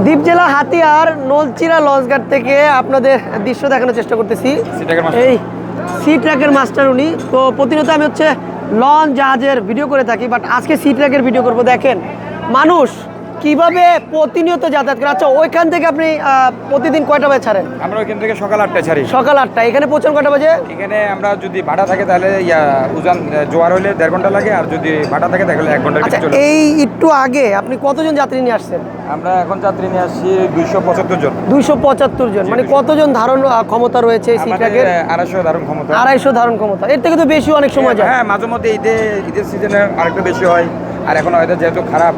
দ্বীপ জেলা হাতিয়ার নলচিরা লঞ্চঘাট থেকে আপনাদের দৃশ্য দেখানোর চেষ্টা করতেছি। এই সি ট্র্যাকের মাস্টার উনি। তো প্রতিনিয়ত আমি হচ্ছে লঞ্চ জাহাজের ভিডিও করে থাকি, বাট আজকে সি ট্র্যাকের ভিডিও করব। দেখেন মানুষ কিভাবে প্রতিনিয়ত যাতায়াত করে। আচ্ছা, ওইখান থেকে আপনি প্রতিদিন কয়টা বাজে ছাড়েন? আমরা ওইখান থেকে সকাল 8টায় ছাড়ি। সকাল 8টা। এখানে পৌঁছান কয়টা বাজে? এখানে আমরা যদি ভাড়া থাকে তাহলে উজান জোয়ার হলে 1.5 ঘন্টা লাগে, আর যদি ভাড়া থাকে তাহলে 1 ঘন্টার আচ্ছা, ভিতরে চলে। এই একটু আগে আপনি কতজন যাত্রী নিয়ে আসছেন? আমরা এখন যাত্রী নিয়ে আসছি 275 জন। 275 জন। মানে কতজন ধারণ ক্ষমতা রয়েছে এই সি ট্র্যাকের? 250 ধারণ ক্ষমতা। 250 ধারণ ক্ষমতা। এর থেকে তো বেশি অনেক সময় যায়। হ্যাঁ, মাঝে মধ্যে ঈদের সিজনে আরেকটু বেশি হয়। আর এখন ওয়েদার যেহেতু খারাপ,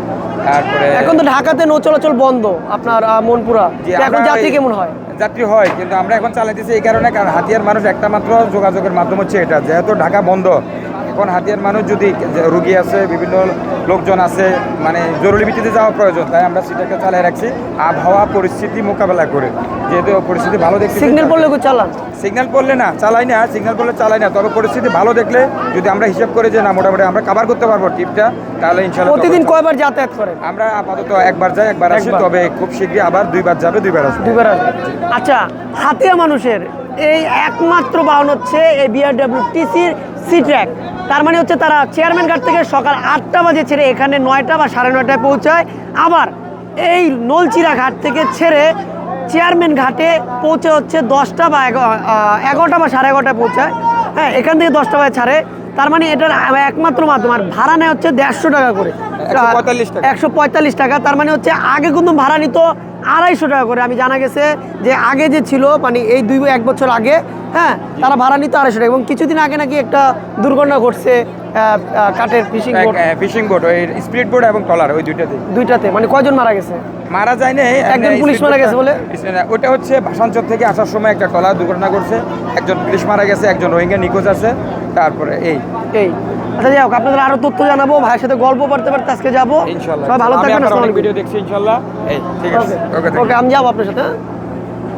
তারপরে এখন তো ঢাকাতে নৌ চলাচল বন্ধ, আপনার মনপুরা। তো এখন যাত্রী কেমন হয়? যাত্রী হয়, কিন্তু আমরা এখন চালাইতেছি এই কারণে, কারণ হাতিয়ার মানুষ একটা মাত্র যোগাযোগের মাধ্যম হচ্ছে এটা। যেহেতু ঢাকা বন্ধ, এখন হাতিয়ার মানুষ যদি রুগী আছে, বিভিন্ন লোকজন আছে, মানে জরুরি ভিত্তিতে যাওয়া প্রয়োজন, তাই আমরা সিটাকে চালিয়ে রাখছি আবহাওয়া পরিস্থিতি মোকাবেলা করে। যেহেতু পরিস্থিতি ভালো দেখতে, সিগন্যাল পড়লে চালান? সিগন্যাল পড়লে না চালাই না, সিগন্যাল পড়লে চালাই না। তবে পরিস্থিতি ভালো দেখলে যদি আমরা হিসাব করে যে না মোটামুটি আমরা কভার করতে পারবো ট্রিপটা, তাহলে ইনশাআল্লাহ। প্রতিদিন কয়বার যাতায়াত করেন? আমরা আপাতত একবার যাই, একবার আসি, তবে খুব শীঘ্রই আবার 2বার যাবে, 2বার আসবে। 2বার আসবে। আচ্ছা, হাতিয়া মানুষের এই একমাত্র বাহন হচ্ছে এই বিআরডব্লিউটিসির সি ট্র্যাক। তার মানে হচ্ছে তারা চেয়ারম্যান ঘাট থেকে সকাল 8টা বাজে ছেড়ে এখানে 9টা বা 9:30টায় পৌঁছায়। আবার এই নলচিরা ঘাট থেকে ছেড়ে চেয়ারম্যান ঘাটে পৌঁছে হচ্ছে 10টা বা 11টা বা 11:30টায় পৌঁছায়। হ্যাঁ, এখান থেকে 10টা বাজে ছাড়ে। তার মানে এটার একমাত্র মাধ্যম। আর ভাড়া নেয় হচ্ছে 150 টাকা করে, 145 টাকা। তার মানে হচ্ছে আগে কিন্তু ভাড়া নিত 250 টাকা করে। আমি জানা গেছে যে আগে যে ছিল, মানে এই 1 বছর আগে, হ্যাঁ, তারা ভাড়া নিত 250 টাকা। এবং কিছুদিন আগে নাকি একটা দুর্ঘটনা ঘটছে কাঠের ফিশিং বোট, ওই স্পিড বোট এবং ট্রলার, ওই দুইটাতে। মানে কয়জন মারা গেছে? মারা যায় না, একজন পুলিশ মারা গেছে বলে। ওটা হচ্ছে ভাষাঞ্চল থেকে আসার সময় একটা ট্রলার দুর্ঘটনা ঘটছে, একজন পুলিশ মারা গেছে, একজন রোহিঙ্গা নিখোঁজ আছে। তারপরে এই আচ্ছা, যাই হোক, আপনাদের আরো তথ্য জানাবো, ভাইয়ের সাথে গল্প করতে আজকে যাবো। ইনশাআল্লাহ। সবাই ভালো থাকবেন। ভিডিও দেখছি ইনশাআল্লাহ। ঠিক আছে, ওকে, আমি যাবো আপনার সাথে।